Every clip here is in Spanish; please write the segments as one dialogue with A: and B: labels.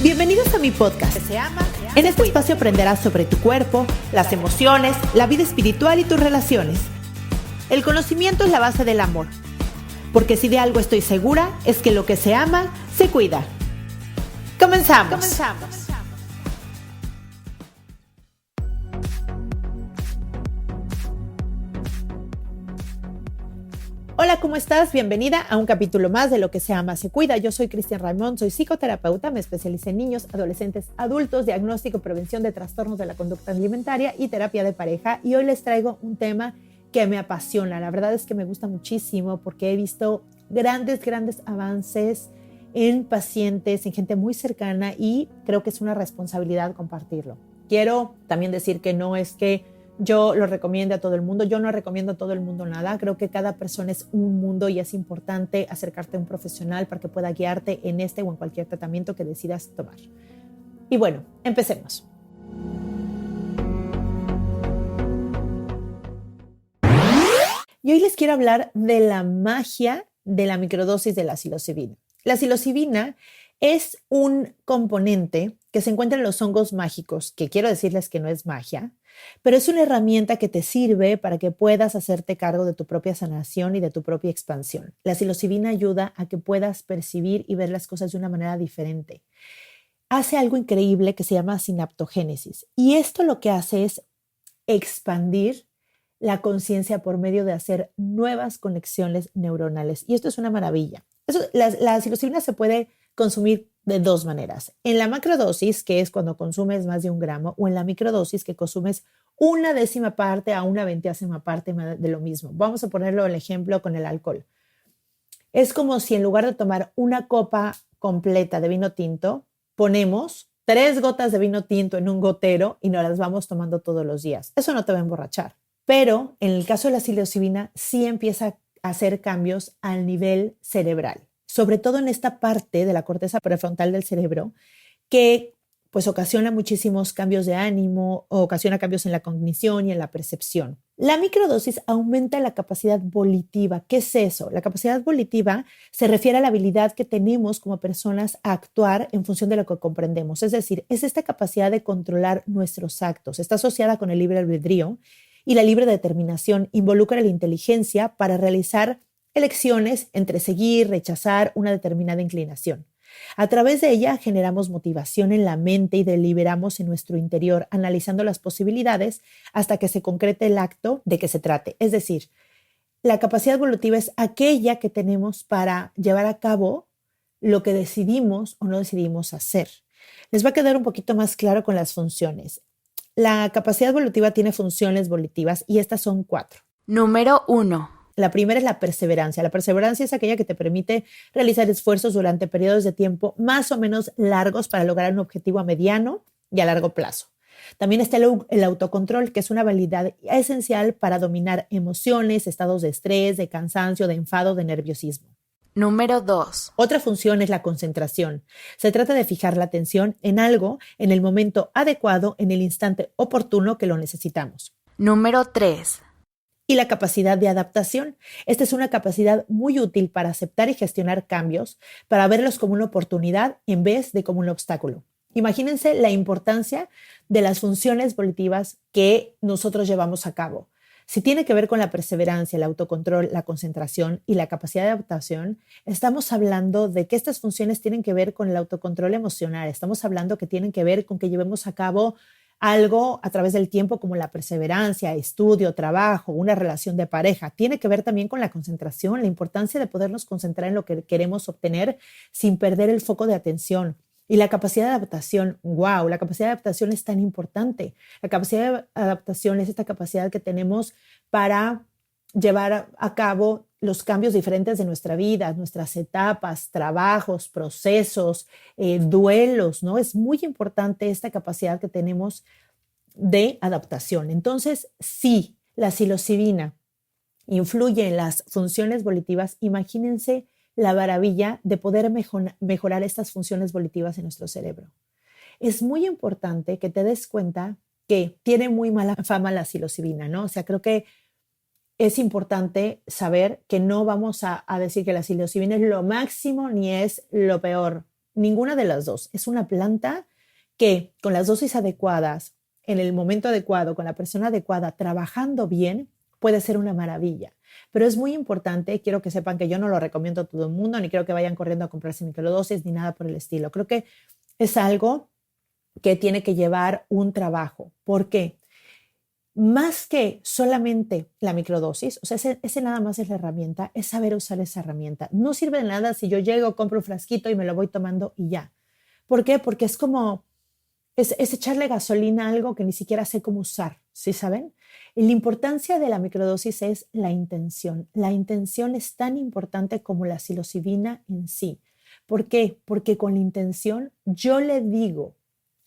A: Bienvenidos a mi podcast. En este espacio aprenderás sobre tu cuerpo, las emociones, la vida espiritual y tus relaciones. El conocimiento es la base del amor, porque si de algo estoy segura es que lo que se ama, se cuida. Comenzamos. Hola, ¿cómo estás? Bienvenida a un capítulo más de Lo que se ama, se cuida. Yo soy Cristian Raimond, soy psicoterapeuta, me especialicé en niños, adolescentes, adultos, diagnóstico y prevención de trastornos de la conducta alimentaria y terapia de pareja. Y hoy les traigo un tema que me apasiona. La verdad es que me gusta muchísimo porque he visto grandes avances en pacientes, en gente muy cercana y creo que es una responsabilidad compartirlo. Quiero también decir que no es que yo lo recomiendo a todo el mundo. Yo no recomiendo a todo el mundo nada. Creo que cada persona es un mundo y es importante acercarte a un profesional para que pueda guiarte en este o en cualquier tratamiento que decidas tomar. Y bueno, empecemos. Y hoy les quiero hablar de la magia de la microdosis de la psilocibina. La psilocibina es un componente que se encuentra en los hongos mágicos, que quiero decirles que no es magia, pero es una herramienta que te sirve para que puedas hacerte cargo de tu propia sanación y de tu propia expansión. La psilocibina ayuda a que puedas percibir y ver las cosas de una manera diferente. Hace algo increíble que se llama sinaptogénesis y esto lo que hace es expandir la conciencia por medio de hacer nuevas conexiones neuronales y esto es una maravilla. La psilocibina se puede consumir de dos maneras. En la macrodosis, que es cuando consumes más de 1 gramo, o en la microdosis, que consumes 1/10 parte a 1/20 parte de lo mismo. Vamos a ponerlo el ejemplo con el alcohol. Es como si en lugar de tomar una copa completa de vino tinto, ponemos 3 gotas de vino tinto en un gotero y nos las vamos tomando todos los días. Eso no te va a emborrachar. Pero en el caso de la psilocibina, sí empieza a hacer cambios al nivel cerebral, sobre todo en esta parte de la corteza prefrontal del cerebro, que pues ocasiona muchísimos cambios de ánimo, o ocasiona cambios en la cognición y en la percepción. La microdosis aumenta la capacidad volitiva. ¿Qué es eso? La capacidad volitiva se refiere a la habilidad que tenemos como personas a actuar en función de lo que comprendemos. Es decir, es esta capacidad de controlar nuestros actos. Está asociada con el libre albedrío y la libre determinación. Involucra la inteligencia para realizar elecciones entre seguir, rechazar una determinada inclinación. A través de ella generamos motivación en la mente y deliberamos en nuestro interior, analizando las posibilidades hasta que se concrete el acto de que se trate. Es decir, la capacidad evolutiva es aquella que tenemos para llevar a cabo lo que decidimos o no decidimos hacer. Les va a quedar un poquito más claro con las funciones. La capacidad evolutiva tiene funciones volitivas y estas son 4.
B: Número 1.
A: La primera es la perseverancia. La perseverancia es aquella que te permite realizar esfuerzos durante periodos de tiempo más o menos largos para lograr un objetivo a mediano y a largo plazo. También está el autocontrol, que es una habilidad esencial para dominar emociones, estados de estrés, de cansancio, de enfado, de nerviosismo.
B: Número 2.
A: Otra función es la concentración. Se trata de fijar la atención en algo en el momento adecuado, en el instante oportuno que lo necesitamos.
B: Número 3.
A: Y la capacidad de adaptación. Esta es una capacidad muy útil para aceptar y gestionar cambios, para verlos como una oportunidad en vez de como un obstáculo. Imagínense la importancia de las funciones volitivas que nosotros llevamos a cabo. Si tiene que ver con la perseverancia, el autocontrol, la concentración y la capacidad de adaptación, estamos hablando de que estas funciones tienen que ver con el autocontrol emocional. Estamos hablando que tienen que ver con que llevemos a cabo algo a través del tiempo como la perseverancia, estudio, trabajo, una relación de pareja. Tiene que ver también con la concentración, la importancia de podernos concentrar en lo que queremos obtener sin perder el foco de atención. Y la capacidad de adaptación, wow, la capacidad de adaptación es tan importante. La capacidad de adaptación es esta capacidad que tenemos para llevar a cabo los cambios diferentes de nuestra vida, nuestras etapas, trabajos, procesos, duelos, ¿no? Es muy importante esta capacidad que tenemos de adaptación. Entonces, si la psilocibina influye en las funciones volitivas, imagínense la maravilla de poder mejorar estas funciones volitivas en nuestro cerebro. Es muy importante que te des cuenta que tiene muy mala fama la psilocibina, ¿no? O sea, creo que es importante saber que no vamos a decir que la psilocibina es lo máximo ni es lo peor. ninguna de las dos. Es una planta que con las dosis adecuadas, en el momento adecuado, con la persona adecuada, trabajando bien, puede ser una maravilla. Pero es muy importante, quiero que sepan que yo no lo recomiendo a todo el mundo, ni quiero que vayan corriendo a comprarse microdosis, ni nada por el estilo. Creo que es algo que tiene que llevar un trabajo. ¿Por qué? Más que solamente la microdosis, o sea, ese nada más es la herramienta, es saber usar esa herramienta. No sirve de nada si yo llego, compro un frasquito y me lo voy tomando y ya. ¿Por qué? Porque es como, es echarle gasolina a algo que ni siquiera sé cómo usar, ¿sí saben? Y la importancia de la microdosis es la intención. La intención es tan importante como la psilocibina en sí. ¿Por qué? Porque con la intención yo le digo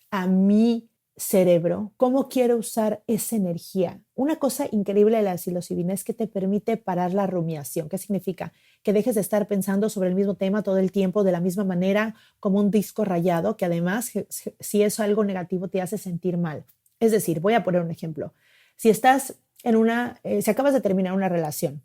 A: a mi cerebro cómo quiero usar esa energía. Una cosa increíble de la psilocibina es que te permite parar la rumiación. ¿Qué significa? Que dejes de estar pensando sobre el mismo tema todo el tiempo de la misma manera, como un disco rayado, que además, si es algo negativo, te hace sentir mal. Es decir, voy a poner un ejemplo. Si estás si acabas de terminar una relación,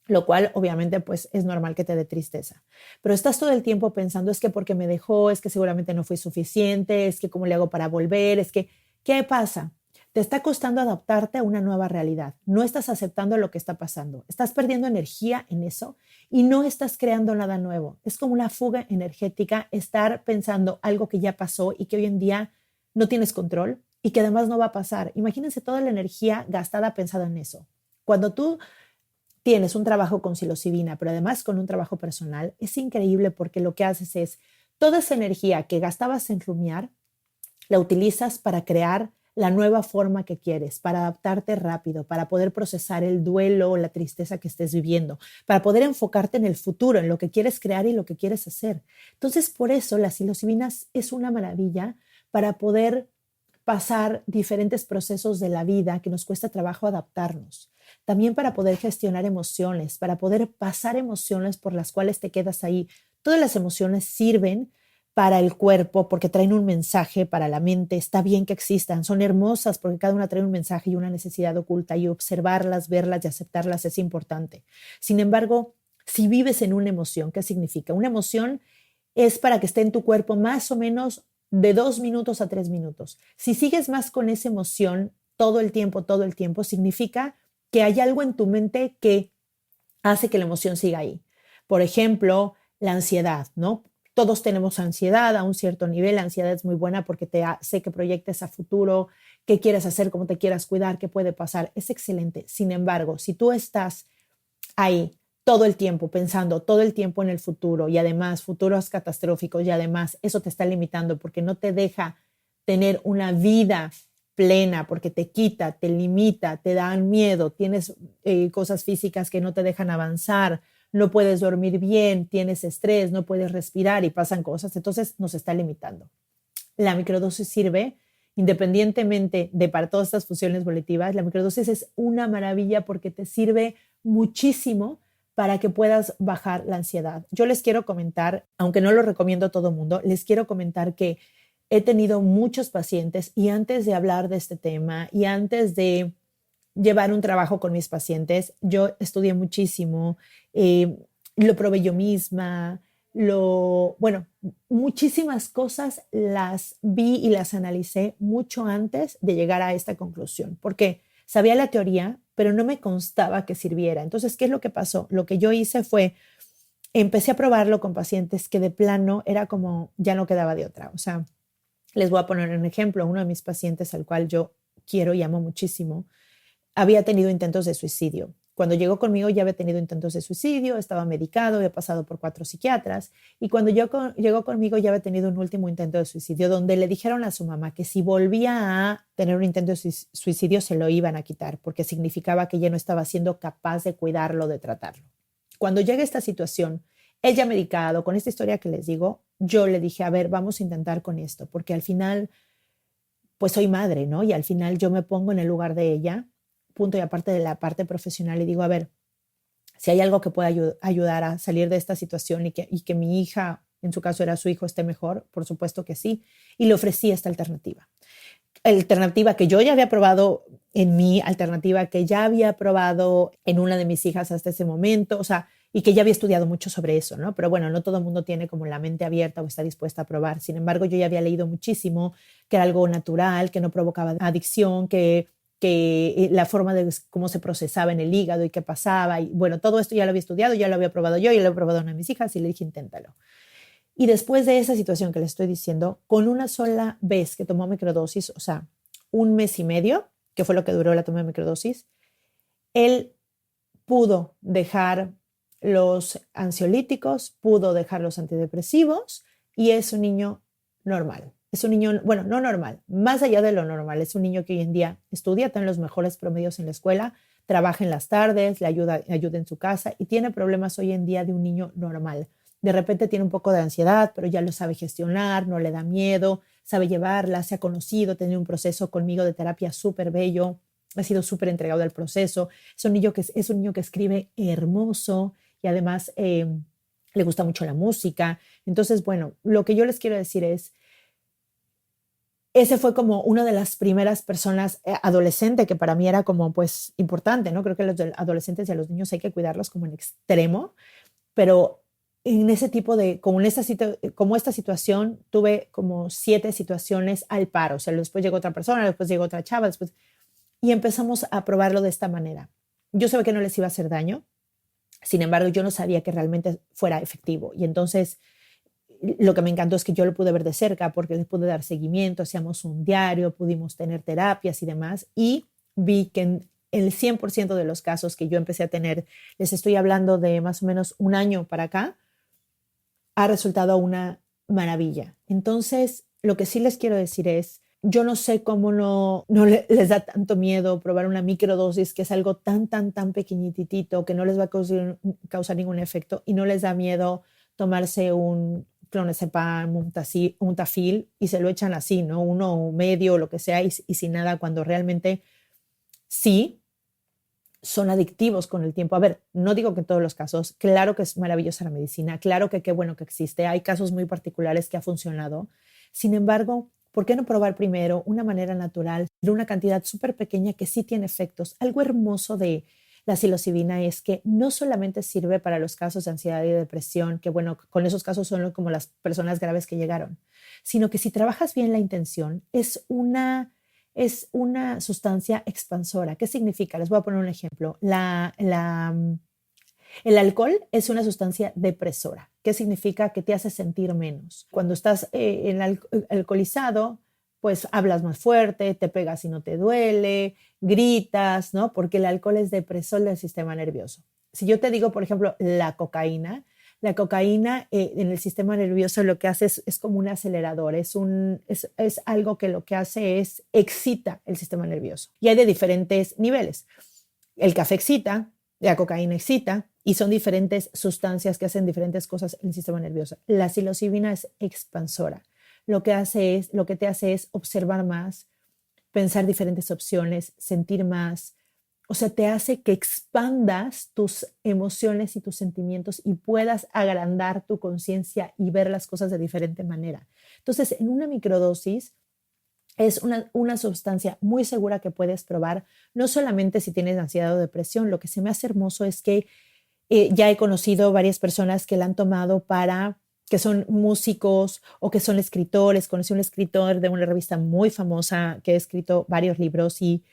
A: lo cual obviamente pues es normal que te dé tristeza. Pero estás todo el tiempo pensando, es que porque me dejó, es que seguramente no fui suficiente, es que cómo le hago para volver, es que, ¿qué pasa? Te está costando adaptarte a una nueva realidad. No estás aceptando lo que está pasando. Estás perdiendo energía en eso y no estás creando nada nuevo. Es como una fuga energética estar pensando algo que ya pasó y que hoy en día no tienes control y que además no va a pasar. Imagínense toda la energía gastada pensada en eso. Cuando tú tienes un trabajo con psilocibina, pero además con un trabajo personal, es increíble porque lo que haces es toda esa energía que gastabas en rumiar, la utilizas para crear la nueva forma que quieres, para adaptarte rápido, para poder procesar el duelo o la tristeza que estés viviendo, para poder enfocarte en el futuro, en lo que quieres crear y lo que quieres hacer. Entonces, por eso la psilocibina es una maravilla para poder pasar diferentes procesos de la vida que nos cuesta trabajo adaptarnos. También para poder gestionar emociones, para poder pasar emociones por las cuales te quedas ahí. Todas las emociones sirven para el cuerpo porque traen un mensaje para la mente. Está bien que existan, son hermosas porque cada una trae un mensaje y una necesidad oculta y observarlas, verlas y aceptarlas es importante. Sin embargo, si vives en una emoción, ¿qué significa? Una emoción es para que esté en tu cuerpo más o menos de 2 minutos a 3 minutos. Si sigues más con esa emoción todo el tiempo, significa que hay algo en tu mente que hace que la emoción siga ahí. Por ejemplo, la ansiedad, ¿no? Todos tenemos ansiedad a un cierto nivel. La ansiedad es muy buena porque te hace que proyectes a futuro, qué quieres hacer, cómo te quieras cuidar, qué puede pasar. Es excelente. Sin embargo, si tú estás ahí todo el tiempo, pensando todo el tiempo en el futuro y además futuros catastróficos y además eso te está limitando porque no te deja tener una vida plena, porque te quita, te limita, te dan miedo, tienes cosas físicas que no te dejan avanzar, no puedes dormir bien, tienes estrés, no puedes respirar y pasan cosas, entonces nos está limitando. La microdosis sirve independientemente de para todas estas funciones volitivas. La microdosis es una maravilla porque te sirve muchísimo para que puedas bajar la ansiedad. Yo les quiero comentar, aunque no lo recomiendo a todo mundo, les quiero comentar que he tenido muchos pacientes y antes de hablar de este tema y antes de llevar un trabajo con mis pacientes, yo estudié muchísimo, lo probé yo misma, muchísimas cosas las vi y las analicé mucho antes de llegar a esta conclusión, porque sabía la teoría, pero no me constaba que sirviera. Entonces, ¿qué es lo que pasó? Lo que yo hice fue, empecé a probarlo con pacientes que de plano era como, ya no quedaba de otra. O sea, les voy a poner un ejemplo. Uno de mis pacientes, al cual yo quiero y amo muchísimo, había tenido intentos de suicidio. Cuando llegó conmigo ya había tenido intentos de suicidio, estaba medicado, había pasado por 4 psiquiatras y cuando llegó conmigo ya había tenido un último intento de suicidio donde le dijeron a su mamá que si volvía a tener un intento de suicidio se lo iban a quitar porque significaba que ella no estaba siendo capaz de cuidarlo, de tratarlo. Cuando llega esta situación, él ya medicado, con esta historia que les digo, yo le dije, a ver, vamos a intentar con esto porque al final, pues soy madre, ¿no? Y al final yo me pongo en el lugar de ella, punto y aparte de la parte profesional y digo, a ver, si hay algo que pueda ayudar a salir de esta situación y que mi hija, en su caso era su hijo, esté mejor, por supuesto que sí. Y le ofrecí esta alternativa. Alternativa que yo ya había probado en mí, alternativa que ya había probado en una de mis hijas hasta ese momento. O sea, y que ya había estudiado mucho sobre eso, ¿no? Pero bueno, no todo el mundo tiene como la mente abierta o está dispuesta a probar. Sin embargo, yo ya había leído muchísimo, que era algo natural, que no provocaba adicción, que la forma de cómo se procesaba en el hígado y qué pasaba. Y bueno, todo esto ya lo había estudiado, ya lo había probado yo, ya lo he probado a una de mis hijas y le dije, inténtalo. Y después de esa situación que le estoy diciendo, con una sola vez que tomó microdosis, o sea, 1 mes y medio, que fue lo que duró la toma de microdosis, él pudo dejar los ansiolíticos, pudo dejar los antidepresivos y es un niño normal. Es un niño, bueno, no normal, más allá de lo normal. Es un niño que hoy en día estudia, tiene los mejores promedios en la escuela, trabaja en las tardes, le ayuda en su casa y tiene problemas hoy en día de un niño normal. De repente tiene un poco de ansiedad, pero ya lo sabe gestionar, no le da miedo, sabe llevarla, se ha conocido, tiene un proceso conmigo de terapia súper bello, ha sido súper entregado al proceso. Es un niño que escribe hermoso y además le gusta mucho la música. Entonces, bueno, lo que yo les quiero decir es, ese fue como una de las primeras personas adolescente que para mí era como pues importante, ¿no? Creo que a los adolescentes y a los niños hay que cuidarlos como en extremo, pero en ese tipo de, como esta situación, tuve como 7 situaciones al par. O sea, después llegó otra persona, después llegó otra chava, después, y empezamos a probarlo de esta manera. Yo sabía que no les iba a hacer daño, sin embargo, yo no sabía que realmente fuera efectivo. Y entonces, lo que me encantó es que yo lo pude ver de cerca porque les pude dar seguimiento, hacíamos un diario, pudimos tener terapias y demás, y vi que en el 100% de los casos que yo empecé a tener, les estoy hablando de más o menos un año para acá, ha resultado una maravilla. Entonces, lo que sí les quiero decir es, yo no sé cómo no les da tanto miedo probar una microdosis, que es algo tan pequeñitito que no les va a causar ningún efecto y no les da miedo tomarse un clonazepam, un tafil y se lo echan así, ¿no? Uno medio o lo que sea y sin nada, cuando realmente sí son adictivos con el tiempo. A ver, no digo que en todos los casos, claro que es maravillosa la medicina, claro que qué bueno que existe, hay casos muy particulares que ha funcionado. Sin embargo, ¿por qué no probar primero una manera natural de una cantidad súper pequeña que sí tiene efectos? Algo hermoso de la psilocibina es que no solamente sirve para los casos de ansiedad y depresión, que bueno, con esos casos son como las personas graves que llegaron, sino que si trabajas bien la intención, es una sustancia expansora. ¿Qué significa? Les voy a poner un ejemplo. El alcohol es una sustancia depresora. ¿Qué significa? Que te hace sentir menos. Cuando estás alcoholizado, pues hablas más fuerte, te pegas y no te duele, gritas, ¿no? Porque el alcohol es depresor del sistema nervioso. Si yo te digo, por ejemplo, la cocaína en el sistema nervioso lo que hace es como un acelerador, es algo que lo que hace es excita el sistema nervioso. Y hay de diferentes niveles. El café excita, la cocaína excita y son diferentes sustancias que hacen diferentes cosas en el sistema nervioso. La psilocibina es expansora. Lo que te hace es observar más, pensar diferentes opciones, sentir más. O sea, te hace que expandas tus emociones y tus sentimientos y puedas agrandar tu conciencia y ver las cosas de diferente manera. Entonces, en una microdosis es una sustancia muy segura que puedes probar, no solamente si tienes ansiedad o depresión. Lo que se me hace hermoso es que ya he conocido varias personas que la han tomado que son músicos o que son escritores. Conocí un escritor de una revista muy famosa que ha escrito varios libros y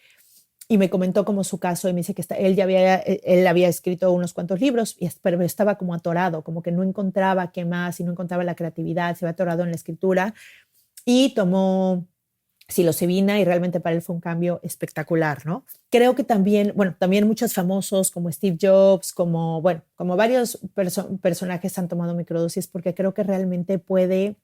A: me comentó como su caso y me dice que él había escrito unos cuantos libros, pero estaba como atorado, como que no encontraba qué más y no encontraba la creatividad, se había atorado en la escritura y tomó psilocibina y realmente para él fue un cambio espectacular, ¿no? Creo que también muchos famosos como Steve Jobs, como varios personajes han tomado microdosis porque creo que realmente puede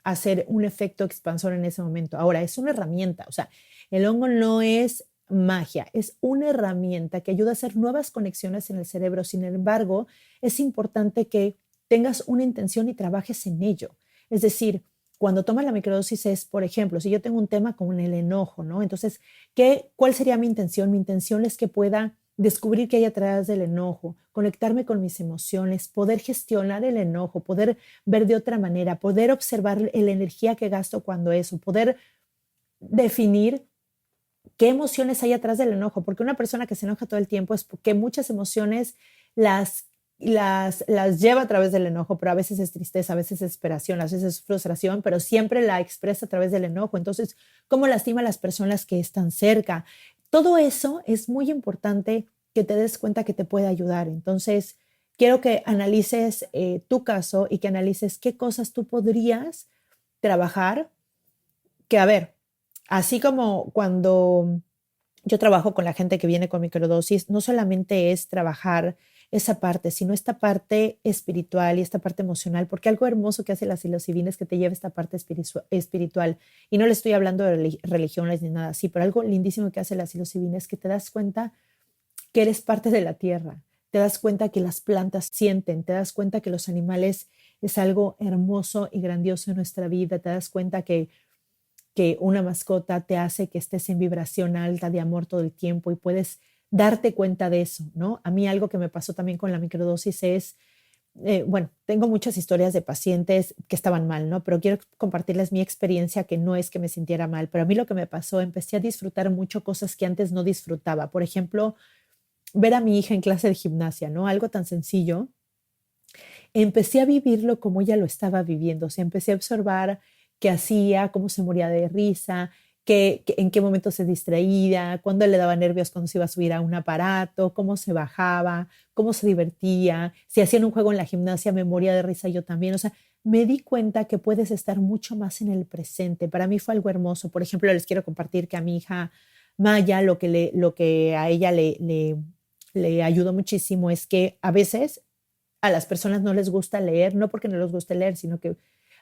A: hacer un efecto expansor en ese momento. Ahora, es una herramienta, o sea, el hongo no es magia, es una herramienta que ayuda a hacer nuevas conexiones en el cerebro. Sin embargo, es importante que tengas una intención y trabajes en ello. Es decir, cuando tomas la microdosis es, por ejemplo, si yo tengo un tema con el enojo, ¿no? Entonces, ¿cuál sería mi intención? Mi intención es que pueda descubrir qué hay atrás del enojo, conectarme con mis emociones, poder gestionar el enojo, poder ver de otra manera, poder observar la energía que gasto cuando eso, poder definir qué emociones hay atrás del enojo, porque una persona que se enoja todo el tiempo es porque muchas emociones las las lleva a través del enojo, pero a veces es tristeza, a veces es desesperación, a veces es frustración, pero siempre la expresa a través del enojo. Entonces, ¿cómo lastima a las personas que están cerca? Todo eso es muy importante que te des cuenta que te puede ayudar. Entonces, quiero que analices tu caso y que analices qué cosas tú podrías trabajar, que a ver, así como cuando yo trabajo con la gente que viene con microdosis, no solamente es trabajar esa parte, sino esta parte espiritual y esta parte emocional, porque algo hermoso que hace la psilocibina es que te lleva esta parte espiritual. Y no le estoy hablando de religiones ni nada así, pero algo lindísimo que hace la psilocibina es que te das cuenta que eres parte de la tierra, te das cuenta que las plantas sienten, te das cuenta que los animales es algo hermoso y grandioso en nuestra vida, te das cuenta que una mascota te hace que estés en vibración alta de amor todo el tiempo y puedes darte cuenta de eso, ¿no? A mí algo que me pasó también con la microdosis es, bueno, tengo muchas historias de pacientes que estaban mal, ¿no? Pero quiero compartirles mi experiencia, que no es que me sintiera mal, pero a mí lo que me pasó, empecé a disfrutar mucho cosas que antes no disfrutaba. Por ejemplo, ver a mi hija en clase de gimnasia, ¿no? Algo tan sencillo. Empecé a vivirlo como ella lo estaba viviendo, o sea, empecé a observar qué hacía, cómo se moría de risa, en qué momento se distraía, cuándo le daba nervios cuando se iba a subir a un aparato, cómo se bajaba, cómo se divertía, si hacían un juego en la gimnasia me moría de risa yo también, o sea, me di cuenta que puedes estar mucho más en el presente. Para mí fue algo hermoso. Por ejemplo, les quiero compartir que a mi hija Maya lo que a ella le ayudó muchísimo es que a veces a las personas no les gusta leer, no porque no les guste leer, sino que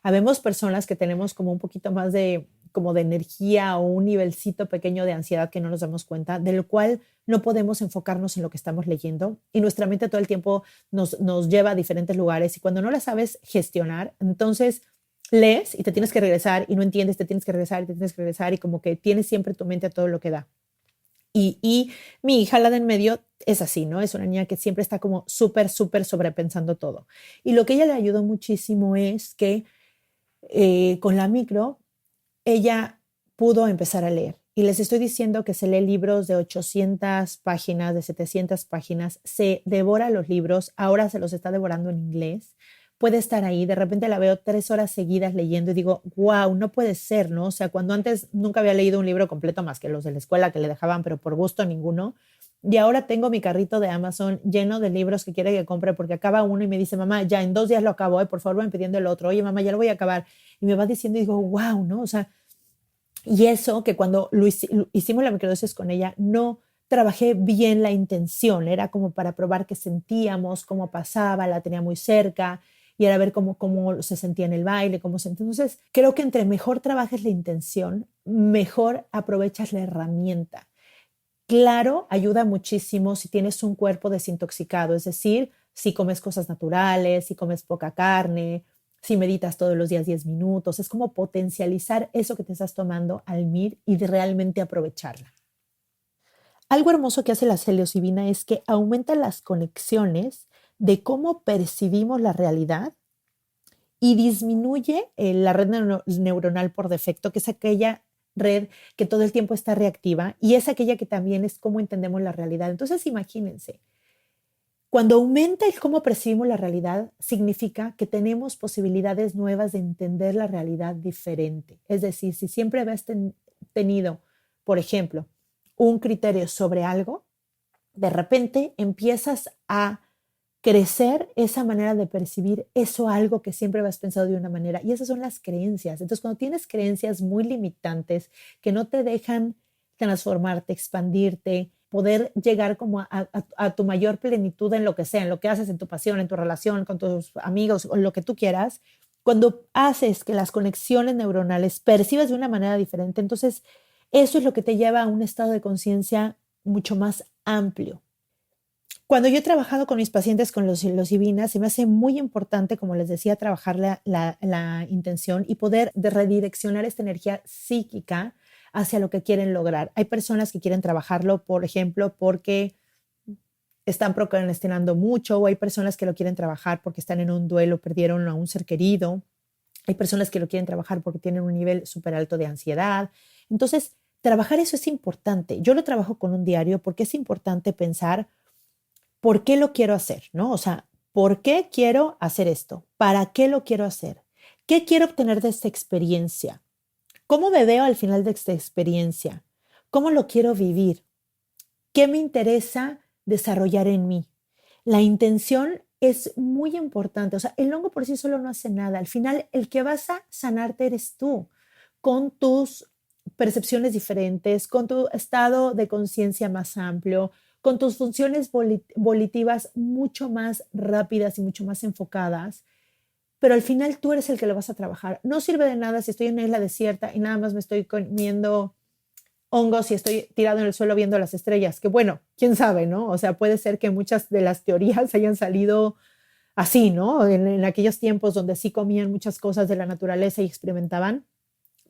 A: habemos personas que tenemos como un poquito más de como de energía o un nivelcito pequeño de ansiedad que no nos damos cuenta, del cual no podemos enfocarnos en lo que estamos leyendo y nuestra mente todo el tiempo nos lleva a diferentes lugares y cuando no la sabes gestionar, entonces lees y te tienes que regresar y no entiendes, te tienes que regresar y te tienes que regresar y como que tienes siempre tu mente a todo lo que da. Y mi hija, la de en medio, es así, ¿no? Es una niña que siempre está como súper, súper sobrepensando todo. Y lo que ella le ayudó muchísimo es que con la micro, ella pudo empezar a leer. Y les estoy diciendo que se lee libros de 800 páginas, de 700 páginas, se devora los libros, ahora se los está devorando en inglés, puede estar ahí, de repente la veo 3 horas seguidas leyendo y digo, wow, no puede ser, ¿no? O sea, cuando antes nunca había leído un libro completo más que los de la escuela que le dejaban, pero por gusto ninguno. Y ahora tengo mi carrito de Amazon lleno de libros que quiere que compre porque acaba uno y me dice, mamá, ya en 2 días lo acabo, por favor, me pidiendo el otro. Oye, mamá, ya lo voy a acabar. Y me va diciendo y digo, wow, ¿no? O sea, y eso que cuando hicimos la microdosis con ella, no trabajé bien la intención, era como para probar qué sentíamos, cómo pasaba, la tenía muy cerca y era ver cómo se sentía en el baile, cómo se... Entonces, creo que entre mejor trabajes la intención, mejor aprovechas la herramienta. Claro, ayuda muchísimo si tienes un cuerpo desintoxicado, es decir, si comes cosas naturales, si comes poca carne, si meditas todos los días 10 minutos, es como potencializar eso que te estás tomando al MIR y de realmente aprovecharla. Algo hermoso que hace la psilocibina es que aumenta las conexiones de cómo percibimos la realidad y disminuye la red neuronal por defecto, que es aquella red que todo el tiempo está reactiva y es aquella que también es cómo entendemos la realidad. Entonces, imagínense, cuando aumenta el cómo percibimos la realidad, significa que tenemos posibilidades nuevas de entender la realidad diferente. Es decir, si siempre habías tenido, por ejemplo, un criterio sobre algo, de repente empiezas a crecer esa manera de percibir eso algo que siempre habías pensado de una manera. Y esas son las creencias. Entonces, cuando tienes creencias muy limitantes que no te dejan transformarte, expandirte, poder llegar como a tu mayor plenitud en lo que sea, en lo que haces, en tu pasión, en tu relación con tus amigos, o lo que tú quieras, cuando haces que las conexiones neuronales percibas de una manera diferente, entonces eso es lo que te lleva a un estado de conciencia mucho más amplio. Cuando yo he trabajado con mis pacientes con los psilocibina, se me hace muy importante, como les decía, trabajar la intención y poder redireccionar esta energía psíquica hacia lo que quieren lograr. Hay personas que quieren trabajarlo, por ejemplo, porque están procrastinando mucho, o hay personas que lo quieren trabajar porque están en un duelo, perdieron a un ser querido. Hay personas que lo quieren trabajar porque tienen un nivel súper alto de ansiedad. Entonces, trabajar eso es importante. Yo lo trabajo con un diario porque es importante pensar ¿por qué lo quiero hacer? ¿No? O sea, ¿por qué quiero hacer esto? ¿Para qué lo quiero hacer? ¿Qué quiero obtener de esta experiencia? ¿Cómo me veo al final de esta experiencia? ¿Cómo lo quiero vivir? ¿Qué me interesa desarrollar en mí? La intención es muy importante. O sea, el hongo por sí solo no hace nada. Al final, el que vas a sanarte eres tú, con tus percepciones diferentes, con tu estado de conciencia más amplio, con tus funciones volitivas mucho más rápidas y mucho más enfocadas. Pero al final tú eres el que lo vas a trabajar. No sirve de nada si estoy en una isla desierta y nada más me estoy comiendo hongos y estoy tirado en el suelo viendo las estrellas, que bueno, quién sabe, ¿no? O sea, puede ser que muchas de las teorías hayan salido así, ¿no? En aquellos tiempos donde sí comían muchas cosas de la naturaleza y experimentaban,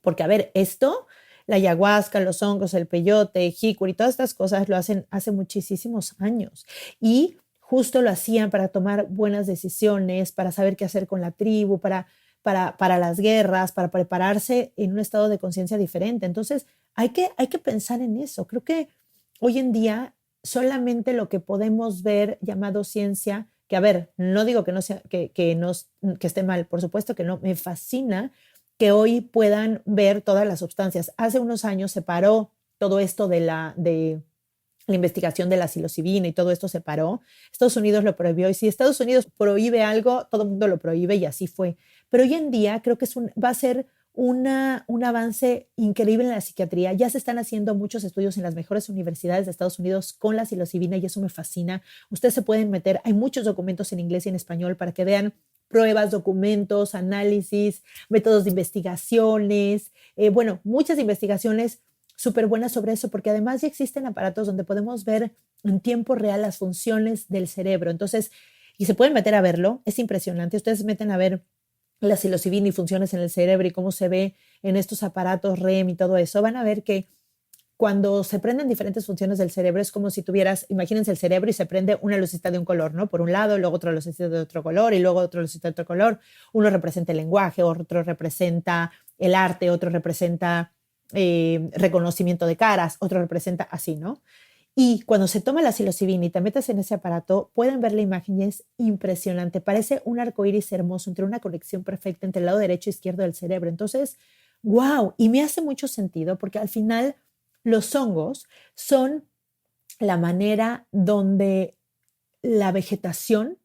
A: porque a ver, esto, la ayahuasca, los hongos, el peyote, jicuri, todas estas cosas lo hacen hace muchísimos años y justo lo hacían para tomar buenas decisiones, para saber qué hacer con la tribu, para las guerras, para prepararse en un estado de conciencia diferente. Entonces, hay que pensar en eso. Creo que hoy en día solamente lo que podemos ver llamado ciencia, que a ver, no digo que no sea, que esté mal, por supuesto que no, me fascina que hoy puedan ver todas las sustancias. Hace unos años se paró todo esto de la investigación de la psilocibina y todo esto se paró. Estados Unidos lo prohibió y si Estados Unidos prohíbe algo, todo el mundo lo prohíbe y así fue. Pero hoy en día creo que va a ser un avance increíble en la psiquiatría. Ya se están haciendo muchos estudios en las mejores universidades de Estados Unidos con la psilocibina y eso me fascina. Ustedes se pueden meter, hay muchos documentos en inglés y en español para que vean pruebas, documentos, análisis, métodos de investigaciones, bueno, muchas investigaciones súper buenas sobre eso, porque además ya existen aparatos donde podemos ver en tiempo real las funciones del cerebro. Entonces, y se pueden meter a verlo, es impresionante. Ustedes se meten a ver la psilocibina y funciones en el cerebro y cómo se ve en estos aparatos REM y todo eso, van a ver que cuando se prenden diferentes funciones del cerebro es como si tuvieras, imagínense el cerebro y se prende una lucecita de un color, ¿no? Por un lado, luego otra lucecita de otro color y luego otra lucecita de otro color. Uno representa el lenguaje, otro representa el arte, otro representa reconocimiento de caras, otro representa así, ¿no? Y cuando se toma la psilocibina y te metes en ese aparato, pueden ver la imagen y es impresionante. Parece un arcoíris hermoso entre una conexión perfecta entre el lado derecho e izquierdo del cerebro. Entonces, wow, y me hace mucho sentido porque al final los hongos son la manera donde la vegetación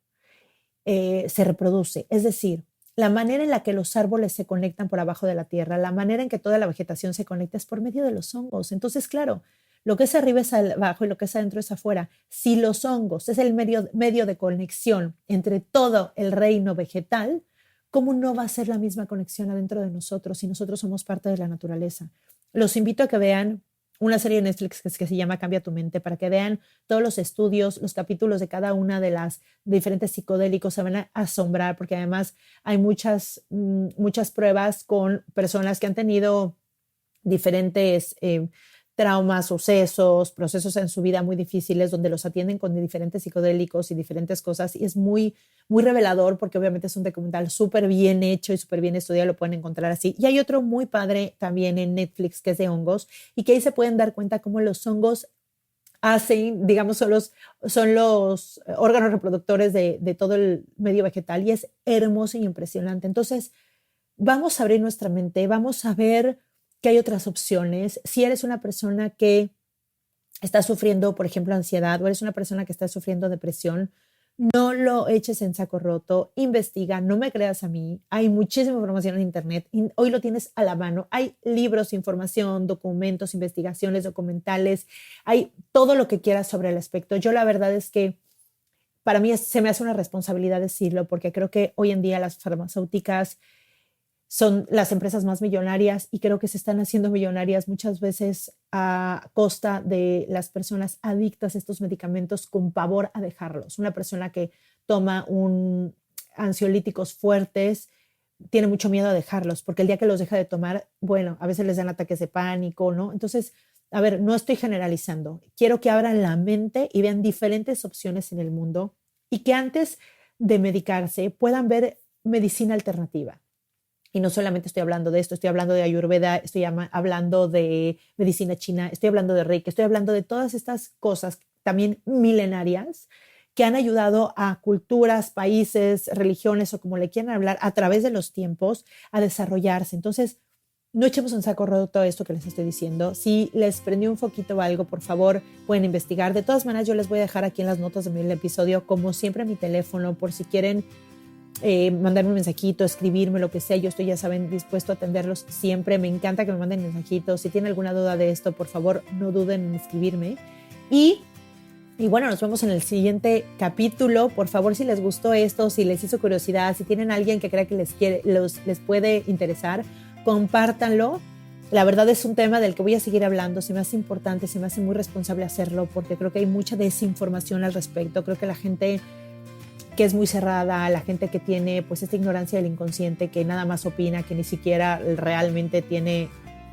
A: se reproduce. Es decir, la manera en la que los árboles se conectan por abajo de la tierra, la manera en que toda la vegetación se conecta es por medio de los hongos. Entonces, claro, lo que es arriba es abajo y lo que es adentro es afuera. Si los hongos es el medio de conexión entre todo el reino vegetal, ¿cómo no va a ser la misma conexión adentro de nosotros si nosotros somos parte de la naturaleza? Los invito a que vean una serie de Netflix que se llama Cambia tu mente, para que vean todos los estudios, los capítulos de cada una de las diferentes psicodélicos, se van a asombrar porque además hay muchas pruebas con personas que han tenido diferentes traumas, sucesos, procesos en su vida muy difíciles donde los atienden con diferentes psicodélicos y diferentes cosas y es muy, muy revelador porque obviamente es un documental súper bien hecho y súper bien estudiado, lo pueden encontrar así. Y hay otro muy padre también en Netflix que es de hongos y que ahí se pueden dar cuenta cómo los hongos hacen, digamos, son los órganos reproductores de todo el medio vegetal y es hermoso y impresionante. Entonces, vamos a abrir nuestra mente, vamos a ver que hay otras opciones. Si eres una persona que está sufriendo, por ejemplo, ansiedad o eres una persona que está sufriendo depresión, no lo eches en saco roto, investiga, no me creas a mí. Hay muchísima información en internet y hoy lo tienes a la mano. Hay libros, información, documentos, investigaciones, documentales, hay todo lo que quieras sobre el aspecto. Yo la verdad es que para mí se me hace una responsabilidad decirlo porque creo que hoy en día las farmacéuticas son las empresas más millonarias y creo que se están haciendo millonarias muchas veces a costa de las personas adictas a estos medicamentos con pavor a dejarlos. Una persona que toma ansiolíticos fuertes tiene mucho miedo a dejarlos porque el día que los deja de tomar, bueno, a veces les dan ataques de pánico, ¿no? Entonces, a ver, no estoy generalizando. Quiero que abran la mente y vean diferentes opciones en el mundo y que antes de medicarse puedan ver medicina alternativa. Y no solamente estoy hablando de esto, estoy hablando de Ayurveda, estoy hablando de medicina china, estoy hablando de Reiki, estoy hablando de todas estas cosas también milenarias que han ayudado a culturas, países, religiones o como le quieran hablar a través de los tiempos a desarrollarse. Entonces, no echemos en saco roto esto que les estoy diciendo. Si les prendió un foquito o algo, por favor, pueden investigar. De todas maneras, yo les voy a dejar aquí en las notas del episodio, como siempre, mi teléfono, por si quieren mandarme un mensajito, escribirme, lo que sea. Yo estoy, ya saben, dispuesto a atenderlos siempre. Me encanta que me manden mensajitos. Si tienen alguna duda de esto, por favor, no duden en escribirme. Y bueno, nos vemos en el siguiente capítulo. Por favor, si les gustó esto, si les hizo curiosidad, si tienen alguien que crea que les puede interesar, compártanlo. La verdad es un tema del que voy a seguir hablando. Se me hace importante, se me hace muy responsable hacerlo porque creo que hay mucha desinformación al respecto. Creo que la gente que es muy cerrada, la gente que tiene pues esta ignorancia del inconsciente, que nada más opina, que ni siquiera realmente tiene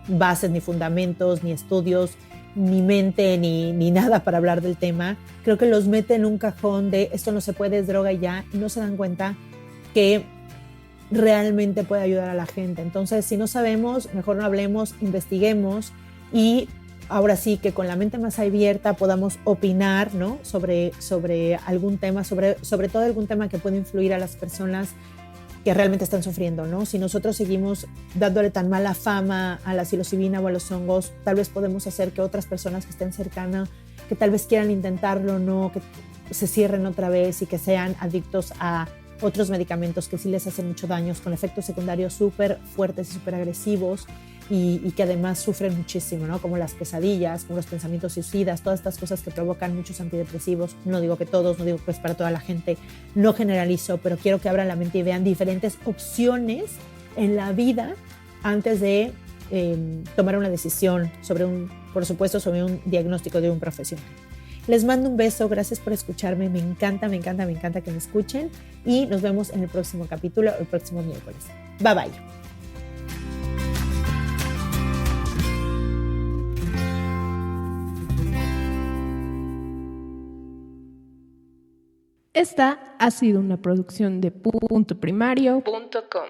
A: bases, ni fundamentos, ni estudios, ni mente, ni nada para hablar del tema, creo que los mete en un cajón de esto no se puede, es droga y ya, y no se dan cuenta que realmente puede ayudar a la gente. Entonces, si no sabemos, mejor no hablemos, investiguemos y ahora sí que con la mente más abierta podamos opinar, ¿no? sobre algún tema, sobre todo algún tema que puede influir a las personas que realmente están sufriendo, ¿no? Si nosotros seguimos dándole tan mala fama a la psilocibina o a los hongos, tal vez podemos hacer que otras personas que estén cercanas, que tal vez quieran intentarlo, ¿no? Que se cierren otra vez y que sean adictos a otros medicamentos que sí les hacen mucho daño, con efectos secundarios súper fuertes y súper agresivos y que además sufren muchísimo, ¿no? Como las pesadillas, como los pensamientos suicidas, todas estas cosas que provocan muchos antidepresivos. No digo que todos, no digo que es para toda la gente, no generalizo, pero quiero que abran la mente y vean diferentes opciones en la vida antes de tomar una decisión por supuesto, sobre un diagnóstico de un profesional. Les mando un beso, gracias por escucharme, me encanta que me escuchen y nos vemos en el próximo capítulo, el próximo miércoles. Bye bye.
C: Esta ha sido una producción de puntoprimario.com.